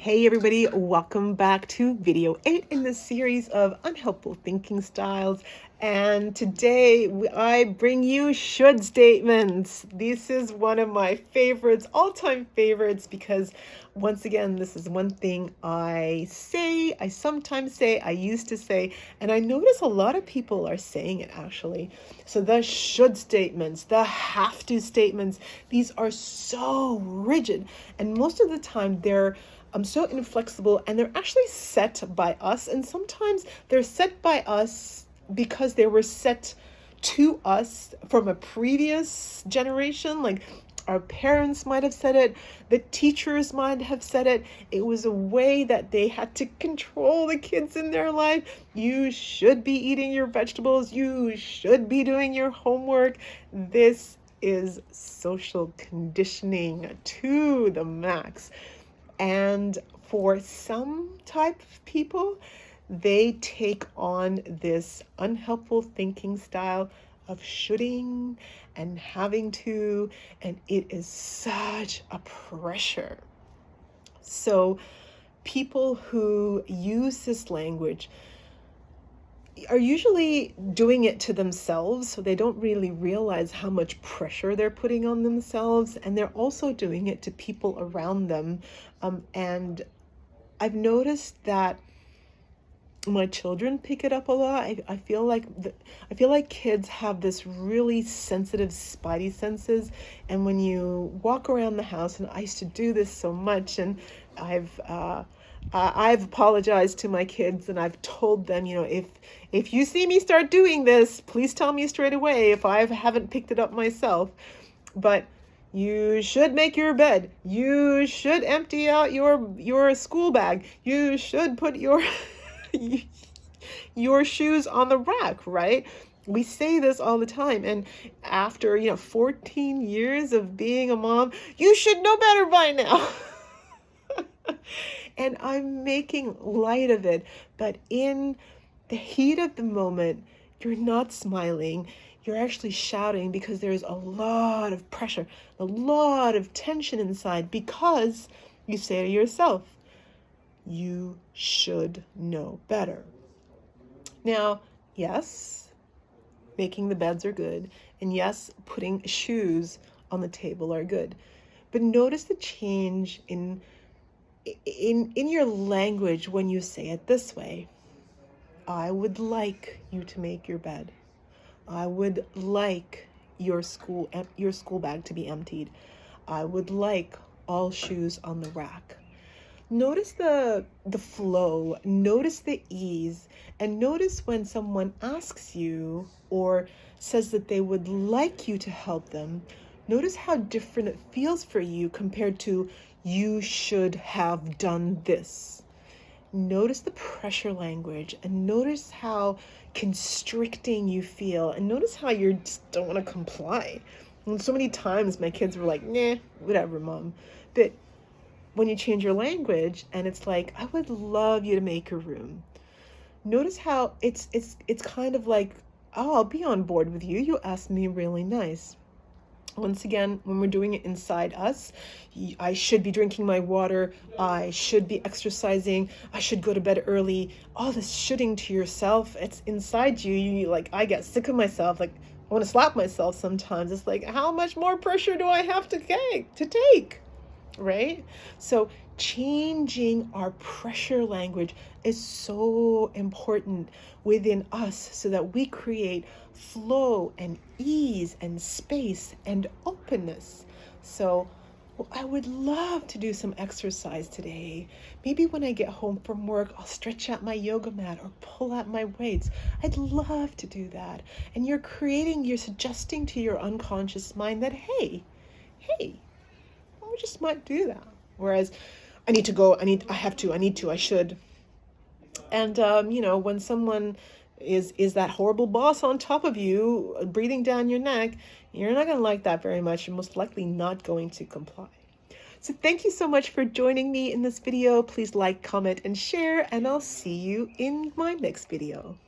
Hey everybody, welcome back to video 8 in the series of Unhelpful Thinking Styles. And today I bring you should statements. This is one of my favorites, all-time favorites, because once again, this is one thing I sometimes say, I used to say, and I notice a lot of people are saying it actually. So the should statements, the have to statements, these are so rigid. And most of the time they're so inflexible, and they're actually set by us. And sometimes they're set by us because they were set to us from a previous generation. Like our parents might have said it, the teachers might have said it. It was a way that they had to control the kids in their life. You should be eating your vegetables. You should be doing your homework. This is social conditioning to the max. And for some type of people, they take on this unhelpful thinking style of shoulding and having to, and it is such a pressure. So people who use this language are usually doing it to themselves, so they don't really realize how much pressure they're putting on themselves, and they're also doing it to people around them. And I've noticed that my children pick it up a lot. I feel like kids have this really sensitive spidey senses, and when you walk around the house, and I used to do this so much, and I've apologized to my kids, and I've told them, if you see me start doing this, please tell me straight away if I haven't picked it up myself. But you should make your bed. You should empty out your school bag. You should put your shoes on the rack, right? We say this all the time. And after, 14 years of being a mom, you should know better by now. And I'm making light of it, but in the heat of the moment, you're not smiling. You're actually shouting because there's a lot of pressure, a lot of tension inside, because you say to yourself, you should know better. Now, yes, making the beds are good, and yes, putting shoes on the table are good. But notice the change in your language when you say it this way. I would like you to make your bed. I would like your school bag to be emptied. I would like all shoes on the rack. Notice the flow, notice the ease, and notice when someone asks you or says that they would like you to help them, notice how different it feels for you compared to you should have done this. Notice the pressure language, and notice how constricting you feel, and notice how you just don't want to comply. And so many times my kids were like, nah, whatever, mom. But when you change your language and it's like, I would love you to make a room. Notice how it's kind of like, oh, I'll be on board with you. You asked me really nice. Once again, when we're doing it inside us, I should be drinking my water, I should be exercising, I should go to bed early. All this shoulding to yourself, it's inside you. I get sick of myself. Like, I want to slap myself sometimes. It's like, how much more pressure do I have to take? Right? So changing our pressure language is so important within us so that we create flow and ease and space and openness. So I would love to do some exercise today. Maybe when I get home from work, I'll stretch out my yoga mat or pull out my weights. I'd love to do that. And you're suggesting to your unconscious mind that, hey, I just might do that. Whereas I need to go, I should. And, when someone is that horrible boss on top of you, breathing down your neck, you're not going to like that very much. You're most likely not going to comply. So thank you so much for joining me in this video. Please like, comment, and share, and I'll see you in my next video.